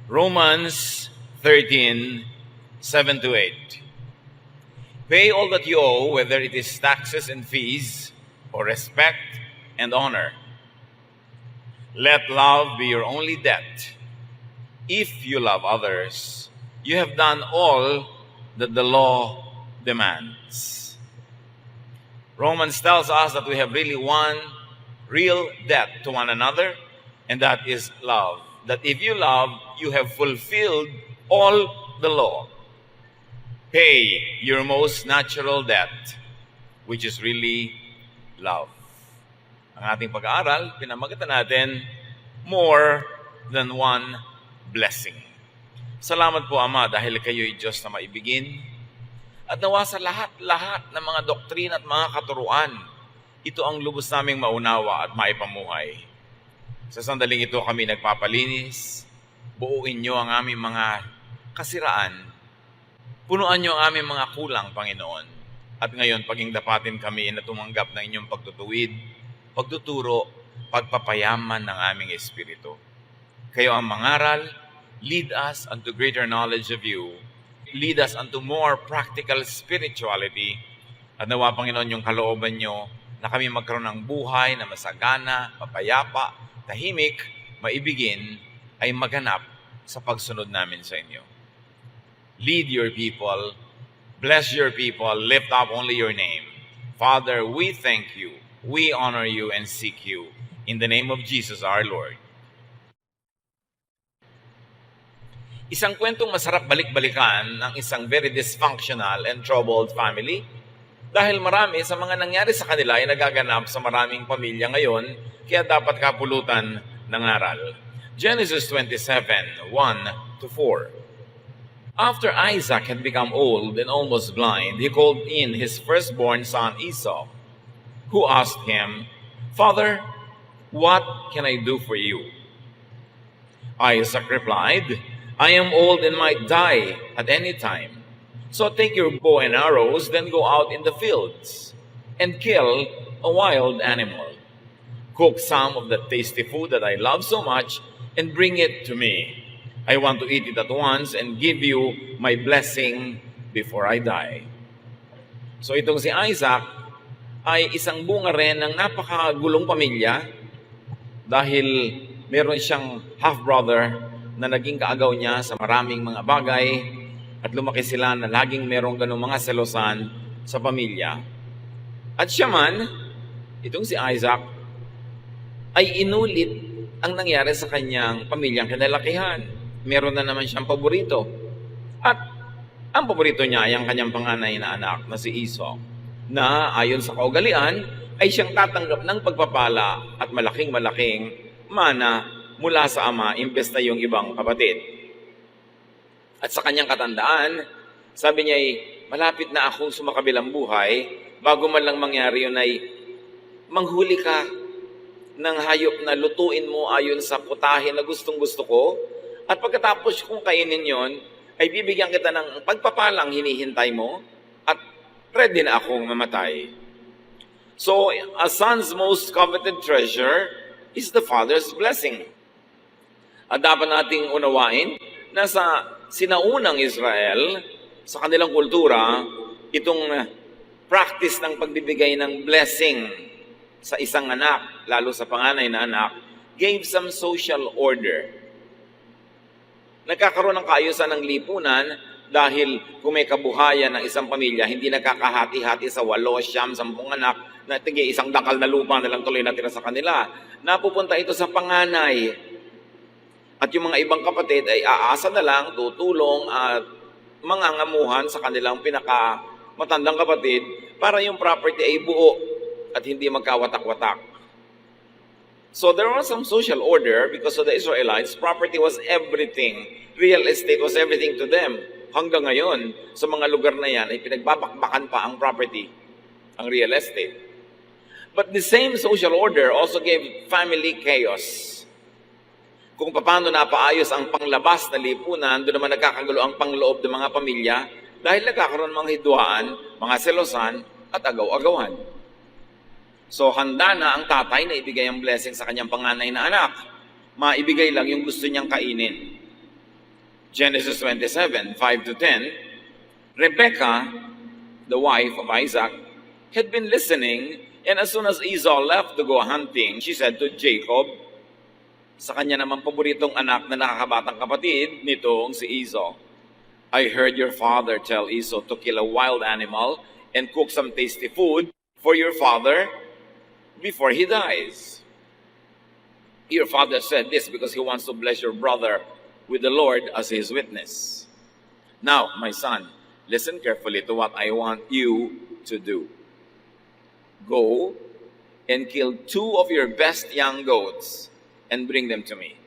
Romans 13:7-8. Pay all that you owe, whether it is taxes and fees, or respect and honor. Let love be your only debt. If you love others, you have done all that the law demands. Romans tells us that we have really one real debt to one another, and that is love. That if you love, you have fulfilled all the law. Pay your most natural debt, which is really love. Ang ating pag-aaral, pinamagatan natin, more than one blessing. Salamat po, Ama, dahil kayo'y Diyos na maibigin. At nawa sa lahat-lahat ng mga doktrina at mga katuruan, ito ang lubos naming maunawa at maipamuhay. Sa sandaling ito kami nagpapalinis, buuin niyo ang aming mga kasiraan, punuan niyo ang aming mga kulang, Panginoon. At ngayon, paging dapatin kami na tumanggap ng inyong pagtutuwid, pagtuturo, pagpapayaman ng aming espiritu. Kayo ang mangaral, lead us unto greater knowledge of you, lead us unto more practical spirituality, at nawa, Panginoon, yung kalooban niyo na kami magkaroon ng buhay na masagana, mapayapa, tahimik, maibigin, ay maganap sa pagsunod namin sa inyo. Lead your people, bless your people, lift up only your name. Father, we thank you, we honor you and seek you. In the name of Jesus our Lord. Isang kwentong masarap balik-balikan ng isang very dysfunctional and troubled family dahil marami sa mga nangyari sa kanila ay nagaganap sa maraming pamilya ngayon, kaya dapat kapulutan ng aral. Genesis 27:1-4. After Isaac had become old and almost blind, he called in his firstborn son Esau, who asked him, "Father, what can I do for you?" Isaac replied, "I am old and might die at any time. So take your bow and arrows, then go out in the fields and kill a wild animal. Cook some of the tasty food that I love so much and bring it to me. I want to eat it at once and give you my blessing before I die." So itong si Isaac ay isang bunga rin ng napakagulong pamilya dahil meron siyang half-brother na naging kaagaw niya sa maraming mga bagay at lumaki sila na laging merong ganung mga selosan sa pamilya. At siya man, itong si Isaac, ay inulit ang nangyari sa kanyang pamilyang kinalakihan. Meron na naman siyang paborito. At ang paborito niya ay ang kanyang panganay na anak na si Esau, na ayon sa kaugalian ay siyang tatanggap ng pagpapala at malaking-malaking mana mula sa ama imbes na yung ibang kapatid. At sa kanyang katandaan, sabi niya ay, malapit na akong sumakabilang buhay, bago man lang mangyari yun ay manghuli ka ng hayop na lutuin mo ayon sa putahe na gustong-gusto ko, at pagkatapos kung kainin yon, ay bibigyan kita ng pagpapalang hinihintay mo, at ready na akong mamatay. So, a son's most coveted treasure is the father's blessing. At dapat nating unawain na sa sinaunang Israel, sa kanilang kultura, itong practice ng pagbibigay ng blessing sa isang anak, lalo sa panganay na anak, gave some social order. Nagkakaroon ng kaayusan ng lipunan dahil kung may kabuhayan ng isang pamilya, hindi nagkakahati-hati sa 8, 9, 10 anak na tige isang dakal na lupa na lang tuloy natira sa kanila. Napupunta ito sa panganay. At yung mga ibang kapatid ay aasa na lang, tutulong at mangangamuhan sa kanilang pinakamatandang kapatid para yung property ay buo at hindi magkawatak-watak. So there was some social order because of the Israelites. Property was everything. Real estate was everything to them. Hanggang ngayon, sa mga lugar na yan, ay pinagbabakbakan pa ang property, ang real estate. But the same social order also gave family chaos. Kung paano napaayos ang panglabas na lipunan, doon naman nagkakagulo ang pangloob ng mga pamilya dahil nagkakaroon ng mga hidwaan, mga selosan at agaw-agawan. So handa na ang tatay na ibigay ang blessing sa kanyang panganay na anak. Maibigay lang yung gusto niyang kainin. Genesis 27, 5 to 10, Rebekah, the wife of Isaac, had been listening, and as soon as Esau left to go hunting, she said to Jacob, sa kanya naman paboritong anak na nakakabatang kapatid nitong si Esau, I heard your father tell Esau to kill a wild animal and cook some tasty food for your father before he dies. Your father said this because he wants to bless your brother with the Lord as his witness. Now, my son, listen carefully to what I want you to do. Go and kill 2 of your best young goats and bring them to me.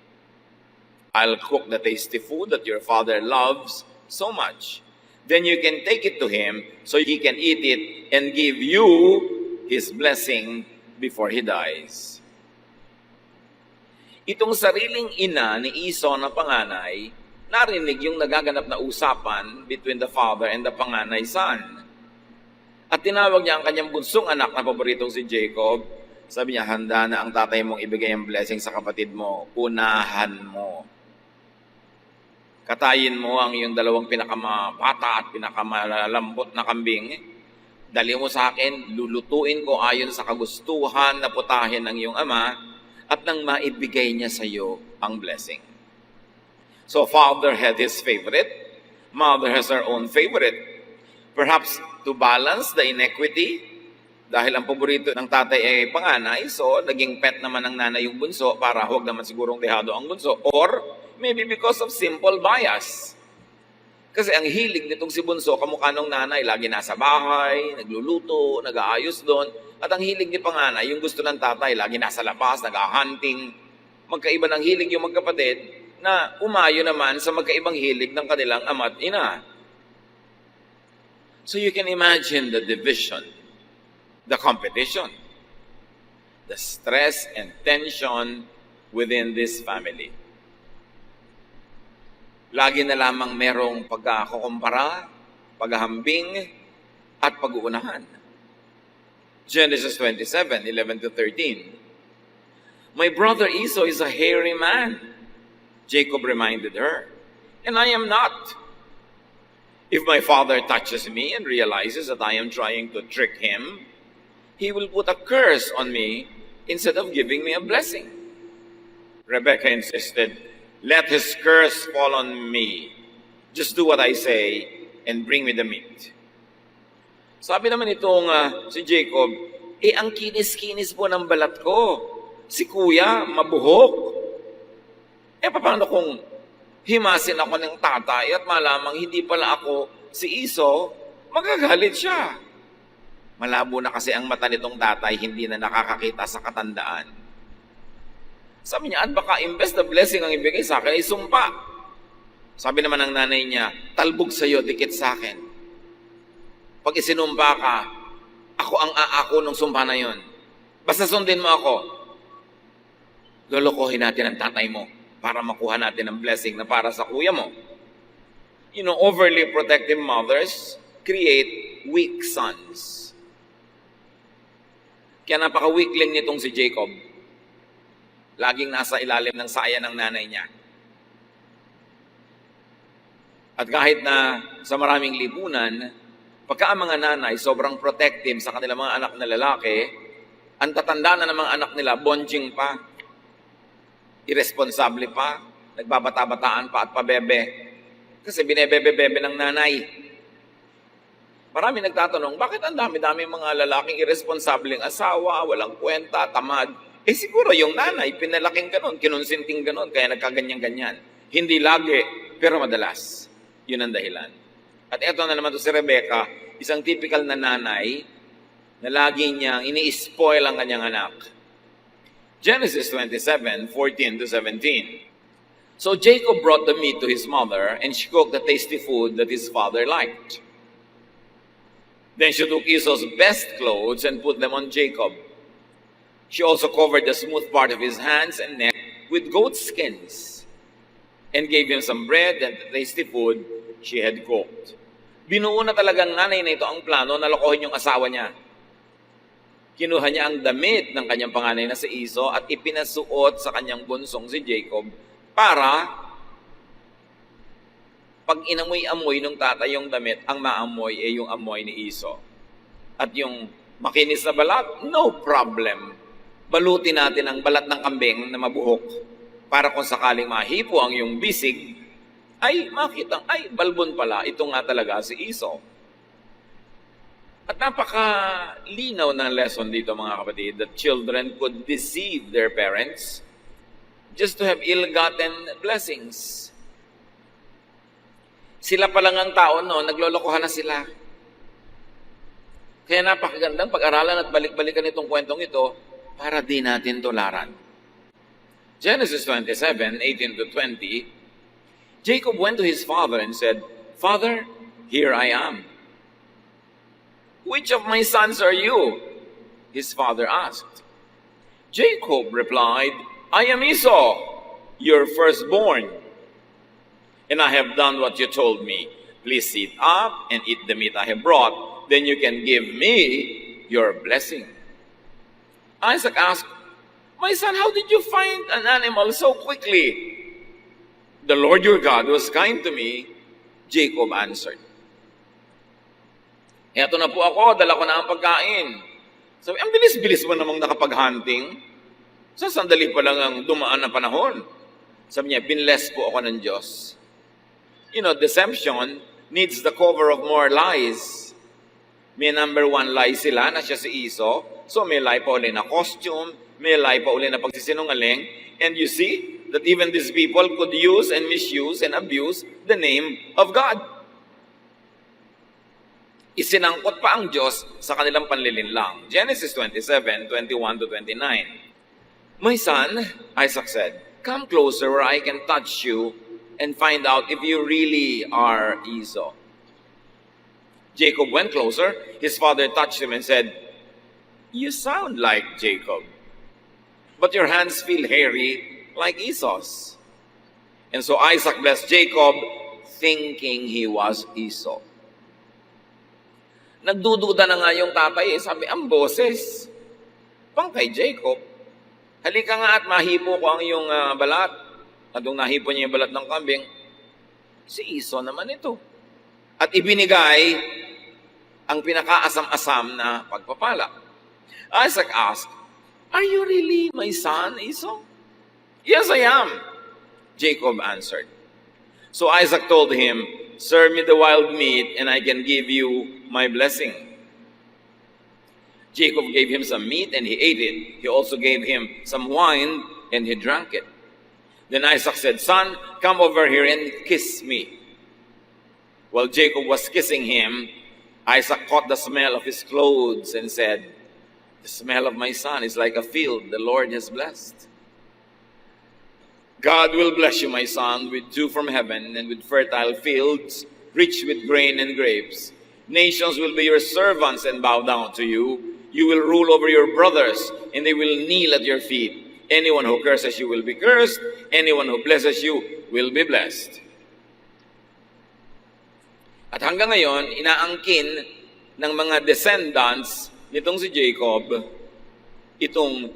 I'll cook the tasty food that your father loves so much. Then you can take it to him so he can eat it and give you his blessing before he dies. Itong sariling ina ni Esau na panganay, narinig yung nagaganap na usapan between the father and the panganay son. At tinawag niya ang kanyang bunsong anak na paboritong si Jacob. Sabi niya, handa na ang tatay mong ibigay ang blessing sa kapatid mo. Unahan mo. Katayin mo ang iyong 2 pinakamabata at pinakamalambot na kambing. Dali mo sa akin, lulutuin ko ayon sa kagustuhan na putahin ng iyong ama at nang maibigay niya sa iyo ang blessing. So father had his favorite, mother has her own favorite. Perhaps to balance the inequity, dahil ang paborito ng tatay ay panganay, so naging pet naman ng nanay yung bunso para huwag naman sigurong dehado ang bunso. Or maybe because of simple bias. Kasi ang hilig nitong si bunso, kamukha nung nanay, lagi nasa bahay, nagluluto, nag-aayos doon. At ang hilig ni panganay, yung gusto ng tatay, lagi nasa labas, nag-hunting. Magkaiba ng hilig yung magkapatid na umayo naman sa magkaibang hilig ng kanilang ama at ina. So you can imagine the division, the competition, the stress and tension within this family. Lagi na lamang merong pagkakukumpara, paghahambing, at pag-uunahan. Genesis 27, 11 to 13. My brother Esau is a hairy man, Jacob reminded her, and I am not. If my father touches me and realizes that I am trying to trick him, he will put a curse on me instead of giving me a blessing. Rebekah insisted, let his curse fall on me. Just do what I say and bring me the meat. Sabi naman itong si Jacob, ang kinis-kinis po ng balat ko. Si kuya, mabuhok. Paano kung himasin ako ng tatay at malamang hindi pala ako si Esau, magagalit siya. Malabo na kasi ang mata nitong tatay, hindi na nakakakita sa katandaan. Sabi niya, at baka imbes na blessing ang ibigay sa akin, ay sumpa. Sabi naman ng nanay niya, talbog sa'yo, dikit sa akin. Pag isinumpa ka, ako ang aako nung sumpa na yon. Basta sundin mo ako. Lolokohin natin ang tatay mo para makuha natin ang blessing na para sa kuya mo. You know, overly protective mothers create weak sons. Kaya napaka-weakling nitong si Jacob. Laging nasa ilalim ng saya ng nanay niya. At kahit na sa maraming lipunan, pagka ang mga nanay sobrang protective sa kanilang mga anak na lalaki, ang tatanda na ng mga anak nila, bonjing pa, irresponsable pa, nagbabata-bataan pa at pabebe. Kasi binebebe-bebe ng nanay. Marami nagtatanong, bakit ang dami-dami mga lalaking irresponsableng asawa, walang kwenta, tamad? Siguro yung nanay, pinalaking ganon, kinonsinting ganon, kaya nagkaganyan-ganyan. Hindi lagi, pero madalas. Yun ang dahilan. At eto na naman to si Rebekah, isang typical na nanay na lagi niyang ini-spoil ang kanyang anak. Genesis 27, 14 to 17. So Jacob brought the meat to his mother, and she cooked the tasty food that his father liked. Then she took Esau's best clothes and put them on Jacob. She also covered the smooth part of his hands and neck with goat skins and gave him some bread and the tasty food she had cooked. Binuo na talagang nanay na ito ang plano na lokohin yung asawa niya. Kinuha niya ang damit ng kanyang panganay na si Esau at ipinasuot sa kanyang bunsong si Jacob para pag inamoy-amoy ng tatay yung damit, ang maamoy ay yung amoy ni Iso. At yung makinis na balat, no problem. Balutin natin ang balat ng kambing na mabuhok para kung sakaling mahipo ang yung bisig, ay makita, ay balbon pala, ito nga talaga si Iso. At napakalinaw ng lesson dito mga kapatid, that children could deceive their parents just to have ill-gotten blessings. Sila pa lang ang tao, no, naglolokohan na sila. Kaya napakagandang pag-aralan at balik-balikan itong kwentong ito para di natin tularan. Genesis 27:18-20, Jacob went to his father and said, "Father, here I am." "Which of my sons are you?" his father asked. Jacob replied, "I am Esau, your firstborn. And I have done what you told me. Please sit up and eat the meat I have brought. Then you can give me your blessing." Isaac asked, "My son, how did you find an animal so quickly?" "The Lord your God was kind to me," Jacob answered. "Eto na po ako, dala ko na ang pagkain." Sabi, ang bilis-bilis mo namang nakapag-hunting. Sa sandali pa lang ang dumaan na panahon. Sabi niya, binless po ako ng Diyos. You know, deception needs the cover of more lies. May number one lie sila na siya si Esau. So may lie pa uli na costume, may lie pa uli na pagsisinungaling. And you see that even these people could use and misuse and abuse the name of God. Isinangkot pa ang Diyos sa kanilang panlilinlang. Genesis 27:21-29. "My son," Isaac said, "come closer where I can touch you and find out if you really are Esau." Jacob went closer. His father touched him and said, "You sound like Jacob, but your hands feel hairy like Esau's." And so Isaac blessed Jacob, thinking he was Esau. Nagdududa na nga yung tatay. Sabi, ang boses, pang kay Jacob. "Halika nga at mahipo ko ang iyong balat." At nung nahipo niya yung balat ng kambing, si Esau naman ito. At ibinigay ang pinakaasam-asam na pagpapala. Isaac asked, "Are you really my son, Esau?" "Yes, I am," Jacob answered. So Isaac told him, "Serve me the wild meat, and I can give you my blessing." Jacob gave him some meat, and he ate it. He also gave him some wine, and he drank it. Then Isaac said, "Son, come over here and kiss me." While Jacob was kissing him, Isaac caught the smell of his clothes and said, "The smell of my son is like a field the Lord has blessed." "God will bless you, my son, with dew from heaven and with fertile fields, rich with grain and grapes. Nations will be your servants and bow down to you. You will rule over your brothers, and they will kneel at your feet. Anyone who curses you will be cursed. Anyone who blesses you will be blessed." At hanggang ngayon, inaangkin ng mga descendants nitong si Jacob, itong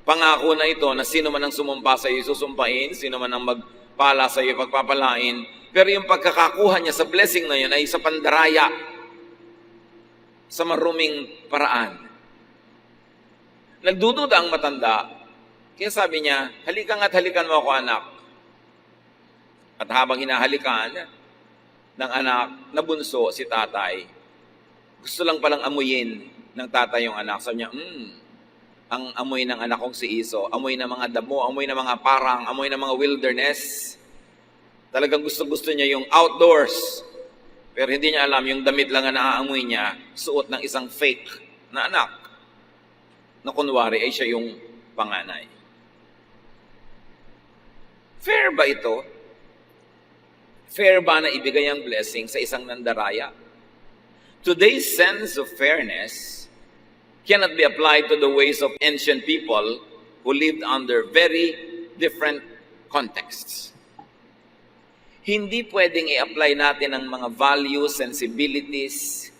pangako na ito na sino man ang sumumpa sa iyo susumpain, sino man ang magpala sa iyo pagpapalain. Pero yung pagkakakuha niya sa blessing na yun ay sa pandaraya, sa maruming paraan. Nagdududa ang matanda. Kaya sabi niya, "Halika nga't halikan mo ako, anak." At habang hinahalikan ng anak na bunso si tatay, gusto lang palang amuyin ng tatay yung anak. Sabi niya, ang amoy ng anak kong si Esau, amoy ng mga damo, amoy ng mga parang, amoy ng mga wilderness. Talagang gusto-gusto niya yung outdoors. Pero hindi niya alam, yung damit lang na naaamoy niya, suot ng isang fake na anak. Na kunwari ay siya yung panganay. Fair ba ito? Fair ba na ibigay ang blessing sa isang nandaraya? Today's sense of fairness cannot be applied to the ways of ancient people who lived under very different contexts. Hindi pwedeng i-apply natin ang mga values, sensibilities,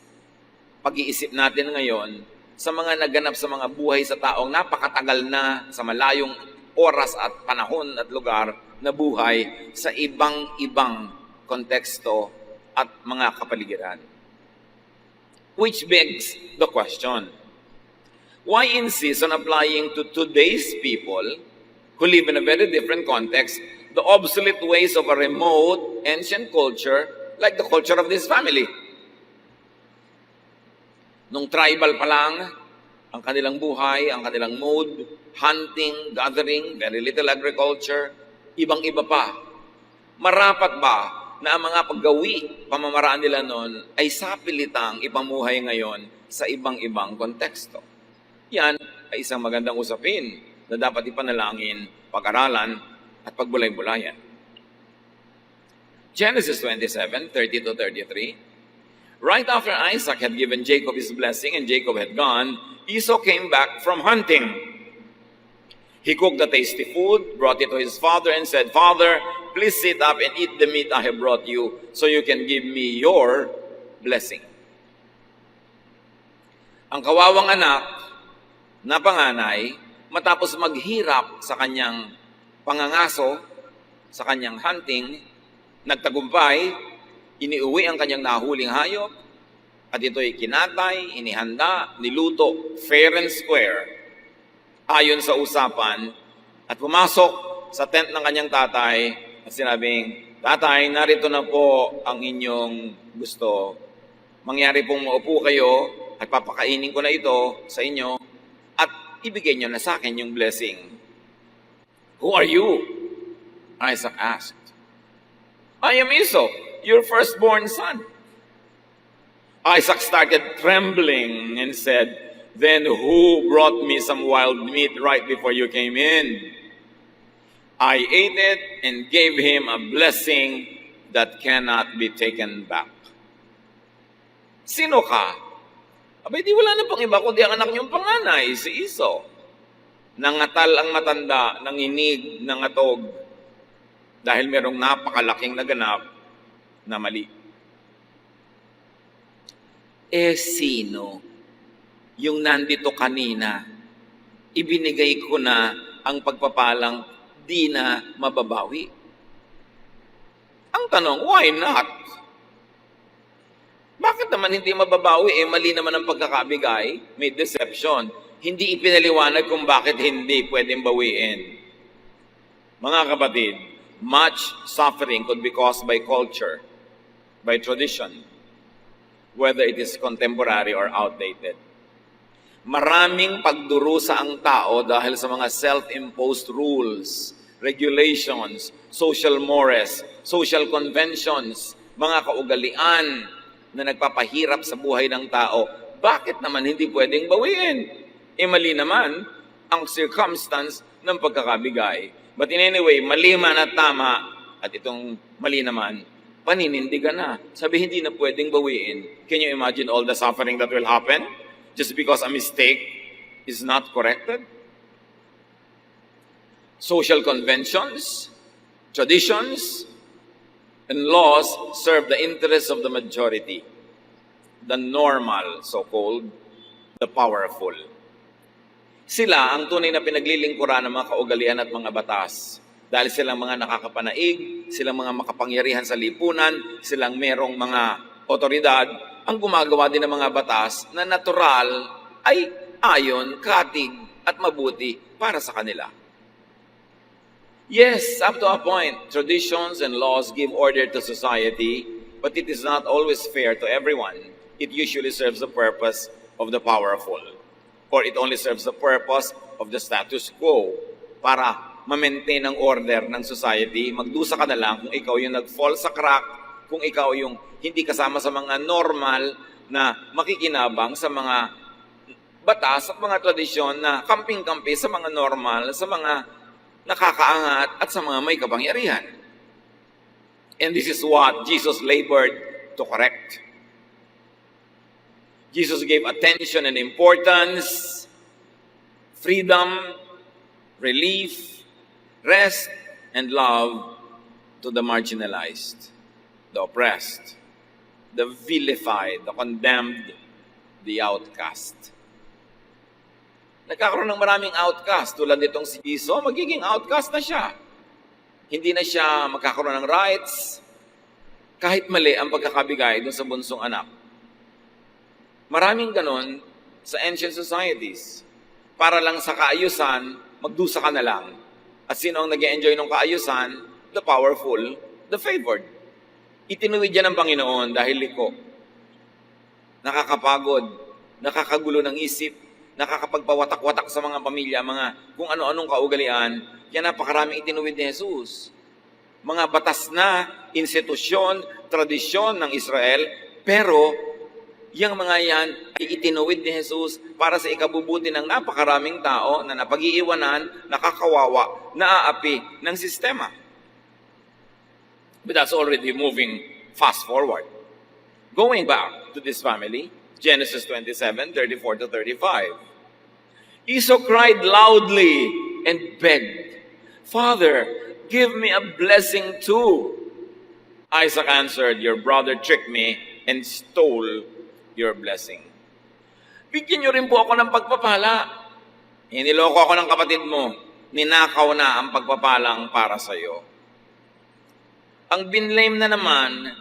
pag-iisip natin ngayon sa mga naganap sa mga buhay sa taong napakatagal na sa malayong oras at panahon at lugar na buhay sa ibang-ibang konteksto, at mga kapaligiran. Which begs the question, why insist on applying to today's people who live in a very different context the obsolete ways of a remote, ancient culture like the culture of this family? Nung tribal pa lang, ang kanilang buhay, ang kanilang mode, hunting, gathering, very little agriculture, ibang-iba pa. Marapat ba na ang mga paggawi, pamamaraan nila noon ay sapilitang ipamuhay ngayon sa ibang-ibang konteksto? Yan ay isang magandang usapin na dapat ipanalangin, pag-aralan, at pagbulay-bulayan. Genesis 27:30-33. Right after Isaac had given Jacob his blessing and Jacob had gone, Esau came back from hunting. He cooked the tasty food, brought it to his father, and said, "Father, please sit up and eat the meat I have brought you, so you can give me your blessing." Ang kawawang anak na panganay, matapos maghirap sa kanyang pangangaso, sa kanyang hunting, nagtagumpay, iniuwi ang kanyang nahuling hayop, at ito'y kinatay, inihanda, niluto, fair and square, ayon sa usapan, at pumasok sa tent ng kanyang tatay at sinabing, "Tatay, narito na po ang inyong gusto. Mangyari pong maupo kayo at papakainin ko na ito sa inyo at ibigay nyo na sa akin yung blessing." "Who are you?" Isaac asked. "I am Esau, your firstborn son." Isaac started trembling and said, "Then who brought me some wild meat right before you came in? I ate it and gave him a blessing that cannot be taken back." "Sino ka?" "Abay, di wala na pang iba kundi ang anak niyong panganay, si Esau." Nangatal ang matanda, nanginig, nangatog, dahil merong napakalaking naganap na mali. Sino yung nandito kanina? Ibinigay ko na ang pagpapalang di na mababawi. Ang tanong, why not? Bakit naman hindi mababawi? Mali naman ang pagkakabigay, may deception. Hindi ipinaliwanag kung bakit hindi pwedeng bawiin. Mga kapatid, much suffering could be caused by culture, by tradition, whether it is contemporary or outdated. Maraming pagdurusa ang tao dahil sa mga self-imposed rules, regulations, social mores, social conventions, mga kaugalian na nagpapahirap sa buhay ng tao. Bakit naman hindi pwedeng bawiin? Mali naman ang circumstance ng pagkakabigay. But in any way, mali man at tama, at itong mali naman, paninindigan na. Sabi, hindi na pwedeng bawiin. Can you imagine all the suffering that will happen just because a mistake is not corrected? Social conventions, traditions, and laws serve the interests of the majority, the normal, so-called, the powerful. Sila ang tunay na pinaglilingkuran ng mga kaugalian at mga batas. Dahil silang mga nakakapanaig, silang mga makapangyarihan sa lipunan, silang merong mga otoridad, ang gumagawa din ng mga batas na natural ay ayon, katig at mabuti para sa kanila. Yes, up to a point, traditions and laws give order to society, but it is not always fair to everyone. It usually serves the purpose of the powerful, or it only serves the purpose of the status quo para ma-maintain ang order ng society. Magdusa ka na lang kung ikaw yung nag-fall sa crack, kung ikaw yung hindi kasama sa mga normal na makikinabang sa mga batas at mga tradisyon na kamping-kampi sa mga normal, sa mga nakakaangat at sa mga may kapangyarihan. And this is what Jesus labored to correct. Jesus gave attention and importance, freedom, relief, rest, and love to the marginalized, the oppressed, the vilified, the condemned, the outcast. Nagkakaroon ng maraming outcast. Tulad nitong si Esau, magiging outcast na siya. Hindi na siya magkakaroon ng rights, Kahit mali ang pagkakabigay dun sa bunsong anak. Maraming ganon sa ancient societies. Para lang sa kaayusan, magdusa ka na lang. At sino ang nag-enjoy ng kaayusan? The powerful, the favored. Itinuwid yan ng Panginoon dahil liko. Nakakapagod, nakakagulo ng isip, nakakapagpawatak-watak sa mga pamilya, mga kung ano-anong kaugalian, yan napakaraming itinuwid ni Jesus. Mga batas na, institusyon, tradisyon ng Israel, pero yung mga yan ay itinuwid ni Jesus para sa ikabubuti ng napakaraming tao na napag-iiwanan, nakakawawa, naaapi ng sistema. But that's already moving fast forward. Going back to this family, Genesis 27, 34 to 35. Esau cried loudly and begged, "Father, give me a blessing too." Isaac answered, "Your brother tricked me and stole your blessing." Bigyan niyo rin po ako ng pagpapala. Iniloko ako ng kapatid mo. Ninakaw na ang pagpapalang para sa iyo. Ang binlame na naman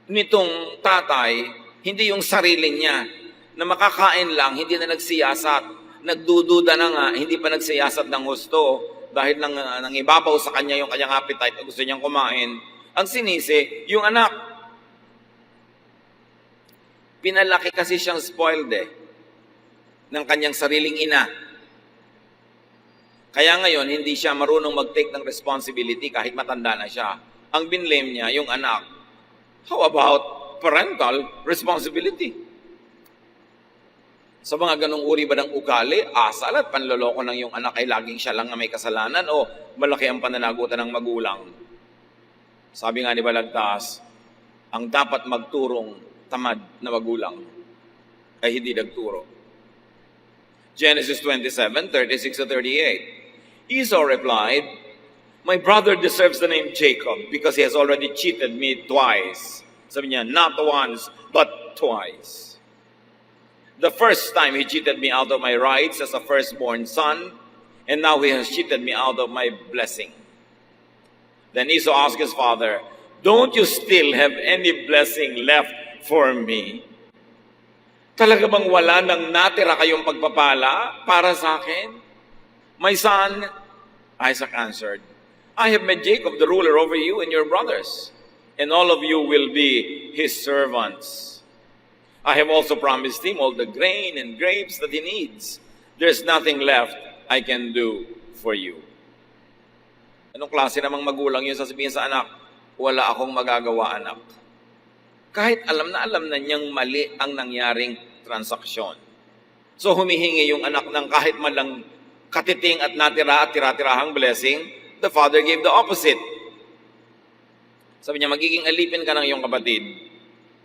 nitong tatay, hindi yung sarili niya, na makakain lang, hindi na nagsiyasat. Nagdududa na nga, hindi pa nagsiyasat ng husto dahil nangibabaw sa kanya yung kanyang appetite at gusto niyang kumain. Ang sinisi, yung anak. Pinalaki kasi siyang spoiled ng kanyang sariling ina. Kaya ngayon, hindi siya marunong mag-take ng responsibility kahit matanda na siya. Ang binlame niya, yung anak. How about parental responsibility? Sa mga ganong uri ba ng ugali, asal at panloloko ng yung anak ay laging siya lang na may kasalanan o malaki ang pananagutan ng magulang? Sabi nga ni Balagtas, ang dapat magturong tamad na magulang ay hindi nagturo. Genesis 27, 36 to 38. Esau replied, "My brother deserves the name Jacob because he has already cheated me twice." Sabi niya, not once, but twice. The first time he cheated me out of my rights as a firstborn son, and now he has cheated me out of my blessing. Then Esau asked his father, "Don't you still have any blessing left for me?" Talaga bang wala nang natira kayong pagpapala para sa akin? "My son," Isaac answered, "I have made Jacob the ruler over you and your brothers, and all of you will be his servants. I have also promised him all the grain and grapes that he needs. There's nothing left I can do for you." Anong klase namang magulang yun sasabihin sa anak? Wala akong magagawa, anak. Kahit alam na niyang mali ang nangyaring transaksyon. So humihingi yung anak ng kahit malang katiting at natira at tira-tirahang blessing. The father gave the opposite. Sabi niya, magiging alipin ka ng iyong kapatid.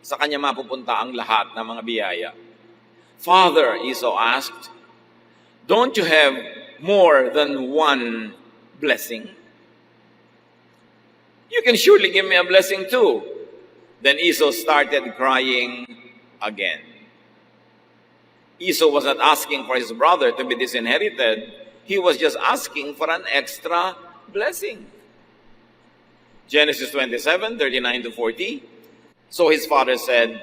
Sa kanya mapupunta ang lahat ng mga biyaya. "Father," Esau asked, "don't you have more than one blessing? You can surely give me a blessing too." Then Esau started crying again. Esau was not asking for his brother to be disinherited. He was just asking for an extra blessing. Genesis 27, 39 to 40. So his father said,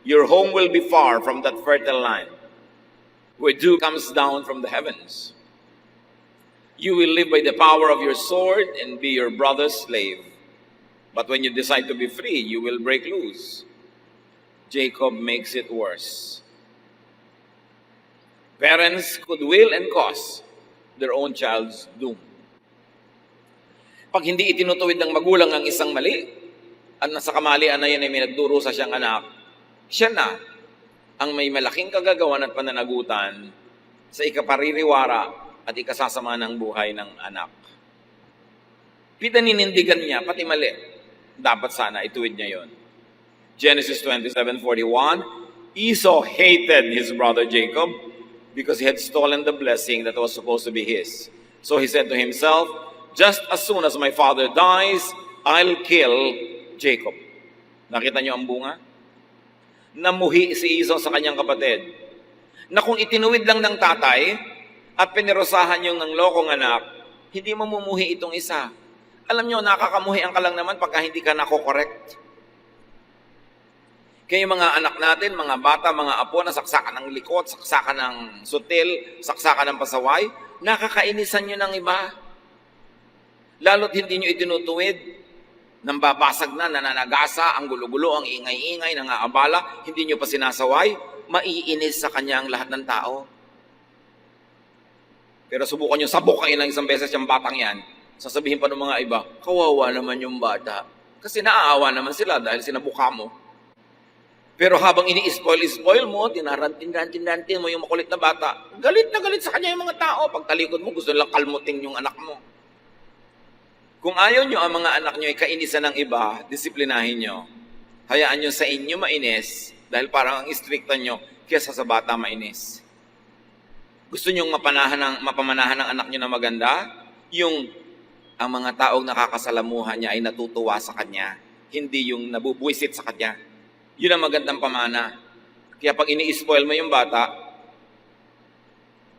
"Your home will be far from that fertile land, where dew comes down from the heavens. You will live by the power of your sword and be your brother's slave. But when you decide to be free, you will break loose." Jacob makes it worse. Parents could will and cause their own child's doom. Pag hindi itinutuwid ng magulang ang isang mali, at nasa kamalian na yan ay may nagdurusa siyang anak, siya na ang may malaking kagagawan at pananagutan sa ikapaririwara at ikasasama ng buhay ng anak. Pinaninindigan niya, pati mali. Dapat sana ituwid niya yon. Genesis 27:41, Esau hated his brother Jacob because he had stolen the blessing that was supposed to be his. So he said to himself, "Just as soon as my father dies, I'll kill Jacob." Nakita niyo ang bunga? Namuhi si Esau sa kanyang kapatid na kung itinuwid lang ng tatay at pinirosahan yung ng lokong anak, hindi mamumuhi itong isa. Alam niyo, nakakamuhi ang ka lang naman pagka hindi ka nako-correct. Kaya yung mga anak natin, mga bata, mga apo, na saksakan ng likot, saksakan ng sutil, saksakan ng pasaway, nakakainisan nyo ng iba. Lalo't hindi nyo itinutuwid, nang babasag na, nananagasa, ang gulo-gulo, ang ingay-ingay, nangaabala, hindi nyo pa sinasaway, maiinis sa kanya ang lahat ng tao. Pero subukan nyo, sabok kayo ng isang beses yung batang yan, sasabihin pa ng mga iba, kawawa naman yung bata. Kasi naaawa naman sila dahil sinabuka mo. Pero habang ini-spoil mo, tinarantin mo yung makulit na bata, galit na galit sa kanya yung mga tao. Pag talikod mo, gusto lang kalmutin yung anak mo. Kung ayaw nyo ang mga anak nyo ay kainisan ng iba, disiplinahin nyo. Hayaan nyo sa inyo mainis, dahil parang ang istrikta nyo, kesa sa bata mainis. Gusto nyo mapamanahan ng anak nyo na maganda? Yung ang mga taong nakakasalamuhan niya ay natutuwa sa kanya, hindi yung nabubuisit sa kanya. Yun ang magandang pamana. Kaya pag ini-spoil mo yung bata,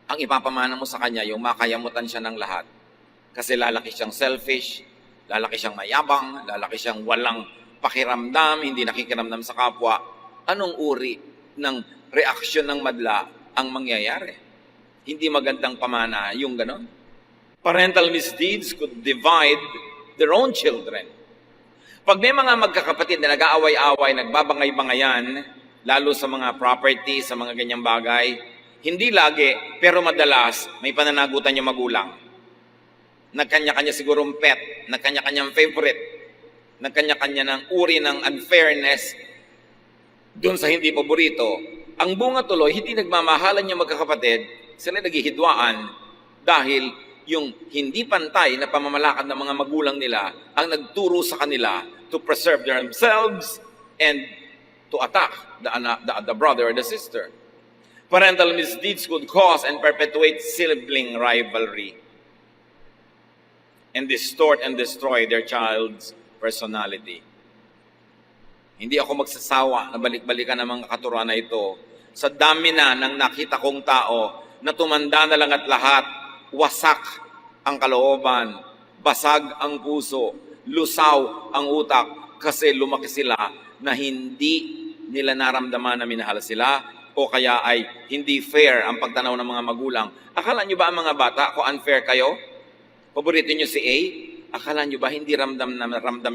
ang ipapamana mo sa kanya, yung makayamutan siya ng lahat. Kasi lalaki siyang selfish, lalaki siyang mayabang, lalaki siyang walang pakiramdam, hindi nakikiramdam sa kapwa. Anong uri ng reaksyon ng madla ang mangyayari? Hindi magandang pamana yung ganon. Parental misdeeds could divide their own children. Pag may mga magkakapatid na nag-aaway-away, nagbabangay-bangayan, lalo sa mga property, sa mga ganyang bagay, hindi lagi, pero madalas, may pananagutan yung magulang. Nagkanya-kanya sigurong pet, nagkanya-kanyang favorite, nagkanya-kanya ng uri ng unfairness doon sa hindi paborito. Ang bunga tuloy, hindi nagmamahalan yung magkakapatid, sila naghihidwaan dahil yung hindi pantay na pamamalakad ng mga magulang nila ang nagturo sa kanila to preserve themselves and to attack the brother or the sister. Parental misdeeds could cause and perpetuate sibling rivalry and distort and destroy their child's personality. Hindi ako magsasawa na balik-balikan ng mga katuruan na ito. Sa dami na ng nakita kong tao na tumanda na lang at lahat, wasak ang kalooban, basag ang puso, lusaw ang utak kasi lumaki sila na hindi nila naramdaman na minahal sila o kaya ay hindi fair ang pagtanaw ng mga magulang. Akala nyo ba ang mga bata kung unfair kayo? Paborito nyo si A? Akala nyo ba hindi ramdam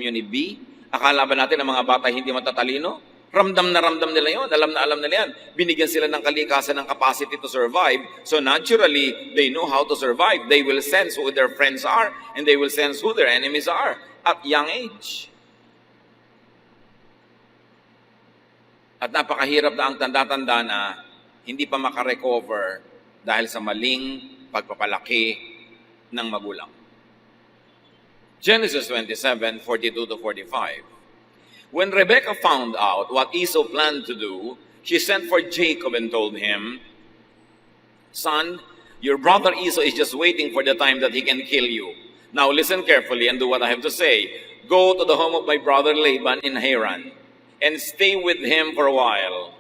yun ni B? Akala ba natin ang mga bata hindi matatalino? Ramdam na ramdam nila yun. Alam na alam nila yan. Binigyan sila ng kalikasan ng capacity to survive. So naturally, they know how to survive. They will sense who their friends are and they will sense who their enemies are at young age. At napakahirap na ang tanda-tanda na hindi pa makarecover dahil sa maling pagpapalaki ng magulang. Genesis 27:42-45. When Rebekah found out what Esau planned to do, she sent for Jacob and told him, "Son, your brother Esau is just waiting for the time that he can kill you. Now listen carefully and do what I have to say. Go to the home of my brother Laban in Haran and stay with him for a while.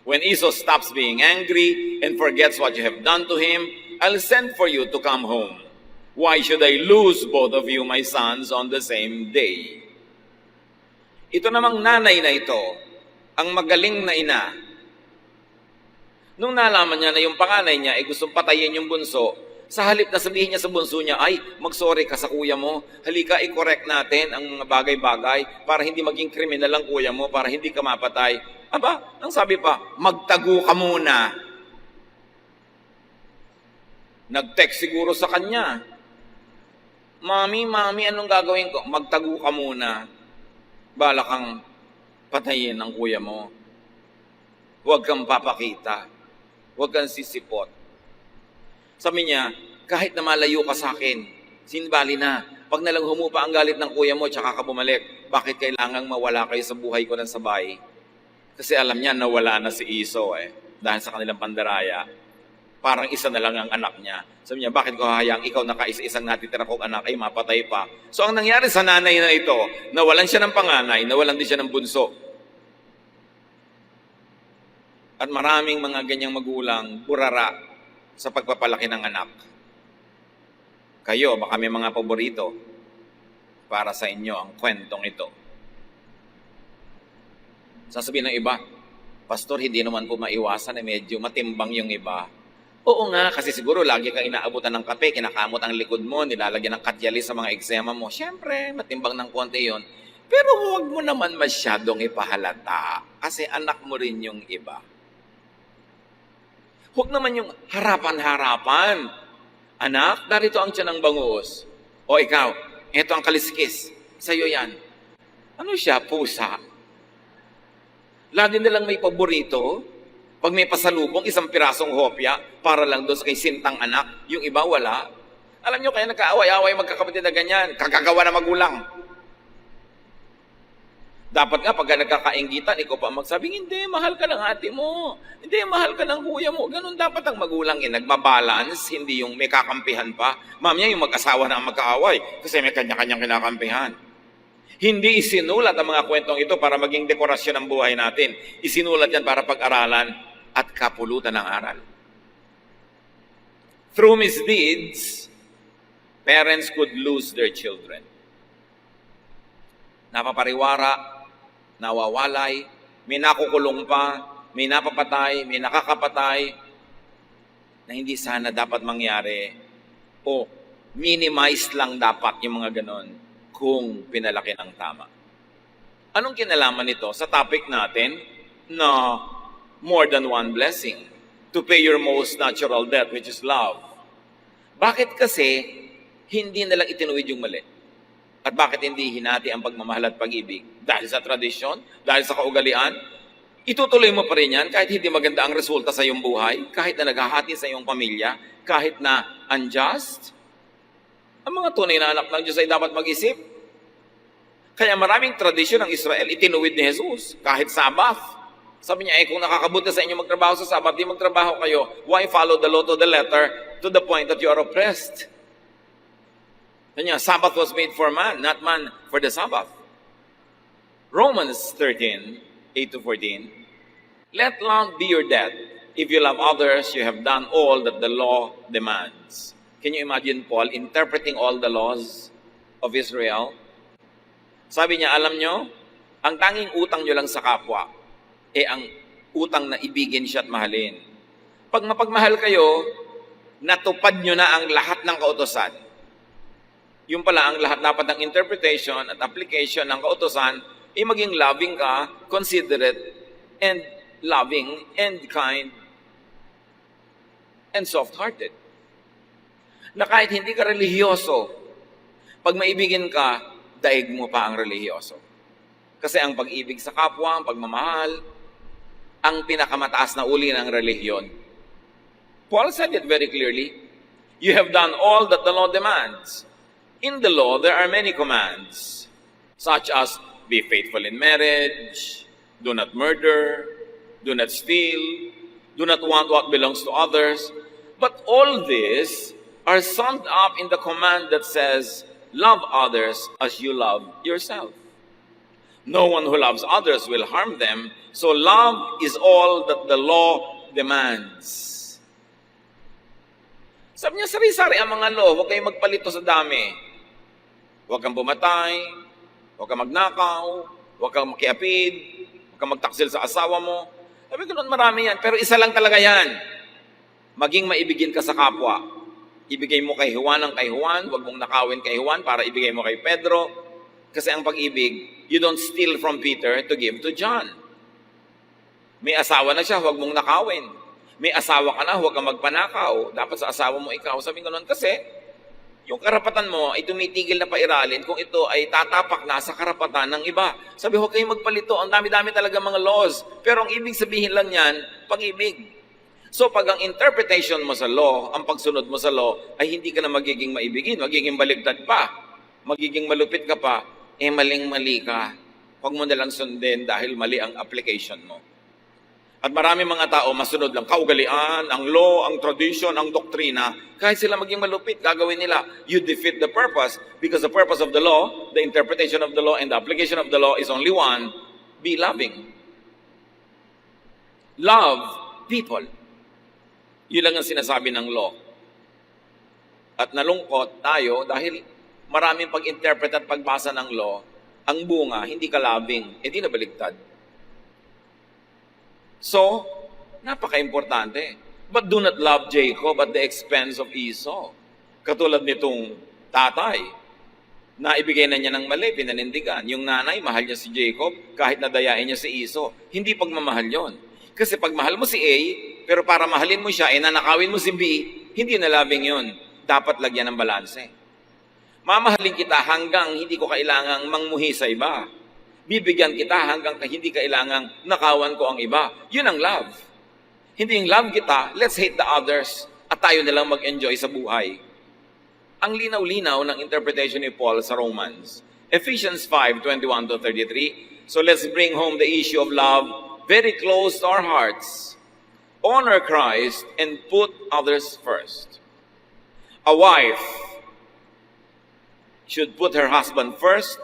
When Esau stops being angry and forgets what you have done to him, I'll send for you to come home. Why should I lose both of you, my sons, on the same day?" Ito namang nanay na ito, ang magaling na ina. Nung nalaman niya na yung panganay niya ay gustong patayin yung bunso, sa halip na sabihin niya sa bunso niya, ay, mag-sorry ka sa kuya mo, halika i-correct natin ang mga bagay-bagay para hindi maging kriminal ang kuya mo, para hindi ka mapatay. Aba, ang sabi pa, magtago ka muna. Nag-text siguro sa kanya, Mami, anong gagawin ko? Magtago ka muna. Bala kang patayin ng kuya mo. Huwag kang papakita. Huwag kang sisipot. Sabi niya, kahit na malayo ka sa akin, sinbali na. Pag nalang humupa ang galit ng kuya mo, tsaka ka bumalik, bakit kailangang mawala kayo sa buhay ko ng sabay? Kasi alam niya, nawala na si Esau dahil sa kanilang pandaraya. Parang isa na lang ang anak niya. Sabi niya, bakit ko hahayang ikaw nakaisa-isang natitira kong anak ay mapatay pa? So ang nangyari sa nanay na ito, nawalan siya ng panganay, nawalan din siya ng bunso. At maraming mga ganyang magulang, burara sa pagpapalaki ng anak. Kayo, baka may mga paborito para sa inyo ang kwentong ito. Sasabihin ng iba, Pastor, hindi naman po maiwasan na medyo matimbang yung iba. Oo nga, kasi siguro lagi kang inaabutan ng kape, kinakamot ang likod mo, nilalagyan ng katyalis sa mga eksema mo. Siyempre, matimbang ng konti yon. Pero huwag mo naman masyadong ipahalata kasi anak mo rin yung iba. Huwag naman yung harapan-harapan. Anak, darito ang tiyan ng bangus. O ikaw, eto ang kaliskis. Sa'yo yan. Ano siya? Pusa. Lagi nilang may paborito. Pag may pasalubong, isang pirasong hopya para lang doon sa kay sintang anak. Yung iba, wala. Alam nyo, kaya nagkaaway-away magkakapatid na ganyan. Kagagawa na magulang. Dapat nga, pag nagkakainggitan, ikaw pa magsabing, hindi, mahal ka ng ate mo. Hindi, mahal ka ng kuya mo. Ganun dapat ang magulang. Nagbabalance, hindi yung may kakampihan pa. Mamaya yung mag-asawa na ang magkaaway kasi may kanya-kanyang kinakampihan. Hindi isinulat ang mga kwentong ito para maging dekorasyon ng buhay natin. Isinulat yan para pag-aralan at kapulutan ng aral. Through misdeeds, parents could lose their children. Napapariwara, nawawalay, may nakukulong pa, may napapatay, may nakakapatay, na hindi sana dapat mangyari o minimize lang dapat yung mga ganon kung pinalaki ng tama. Anong kinalaman nito sa topic natin na more than one blessing to pay your most natural debt, which is love? Bakit kasi hindi nalang itinuwid yung mali? At bakit hindi hinati ang pagmamahal at pag-ibig? Dahil sa tradisyon? Dahil sa kaugalian? Itutuloy mo pa rin yan kahit hindi maganda ang resulta sa iyong buhay, kahit na naghahati sa iyong pamilya, kahit na unjust? Ang mga tunay na anak ng Diyos ay dapat mag-isip. Kaya maraming tradisyon ng Israel, itinuwid ni Jesus, kahit Sabbath. Sabi niya, kung nakakabuti sa inyo magtrabaho sa Sabbath, di magtrabaho kayo. Why follow the law to the letter to the point that you are oppressed? Sabi niya, Sabbath was made for man, not man for the Sabbath. Romans 13, 8-14. Let love be your debt. If you love others, you have done all that the law demands. Can you imagine Paul interpreting all the laws of Israel? Sabi niya, alam nyo, ang tanging utang nyo lang sa kapwa, ang utang na ibigin siya at mahalin. Pag mapagmahal kayo, natupad nyo na ang lahat ng kautosan. Yung pala, ang lahat dapat ng interpretation at application ng kautosan, maging loving ka, considerate, and loving, and kind, and soft-hearted. Na kahit hindi ka relihiyoso, pag maibigin ka, daig mo pa ang relihiyoso. Kasi ang pag-ibig sa kapwa, ang pagmamahal, ang pinakamataas na uri ng relihiyon. Paul said it very clearly. You have done all that the law demands. In the law, there are many commands, such as be faithful in marriage, do not murder, do not steal, do not want what belongs to others. But all this are summed up in the command that says, love others as you love yourself. No one who loves others will harm them, so love is all that the law demands. Sabi niya, sari-sari ang mga law, huwag kayong magpalito sa dami. Huwag kang bumatay, huwag kang magnakaw, huwag kang makiapid, huwag kang magtaksil sa asawa mo. Sabi ko noon, marami yan, pero isa lang talaga yan. Maging maibigin ka sa kapwa. Ibigay mo kay Juan ang kay Juan, huwag mong nakawin kay Juan para ibigay mo kay Pedro. Kasi ang pag-ibig, you don't steal from Peter to give to John. May asawa na siya, huwag mong nakawin. May asawa ka na, huwag kang magpanakaw. Dapat sa asawa mo ikaw. Sabi ko noon kasi, yung karapatan mo ay tumitigil na pairalin kung ito ay tatapak na sa karapatan ng iba. Sabi, huwag kayong magpalito. Ang dami-dami talaga mga laws. Pero ang ibig sabihin lang yan, pag-ibig. So pag ang interpretation mo sa law, ang pagsunod mo sa law, ay hindi ka na magiging maibigin, magiging baligtad pa, magiging malupit ka pa, maling-mali ka. Huwag mo nalang sundin dahil mali ang application mo. At marami mga tao masunod lang, kaugalian, ang law, ang tradition, ang doktrina, kahit sila maging malupit, gagawin nila. You defeat the purpose because the purpose of the law, the interpretation of the law, and the application of the law is only one, be loving. Love people. Yun lang ang sinasabi ng law. At nalungkot tayo dahil maraming pag-interpret at pagbasa ng law, ang bunga, hindi ka loving, hindi na baligtad. So, napaka-importante. But do not love Jacob at the expense of Esau. Katulad nitong tatay, na ibigay na niya ng mali, pinanindigan. Yung nanay, mahal niya si Jacob, kahit nadayain niya si Esau. Hindi pagmamahal yon. Kasi pag mahal mo si A, pero para mahalin mo siya, nanakawin mo si B, hindi na loving yon. Dapat lagyan ng balanse. Mamahalin kita hanggang hindi ko kailangang mangmuhi sa iba. Bibigyan kita hanggang hindi kailangang nakawan ko ang iba. Yun ang love. Hindi yung love kita, let's hate the others, at tayo na lang mag-enjoy sa buhay. Ang linaw-linaw ng interpretation ni Paul sa Romans. Ephesians 5:21-33. So let's bring home the issue of love very close to our hearts. Honor Christ and put others first. A wife should put her husband first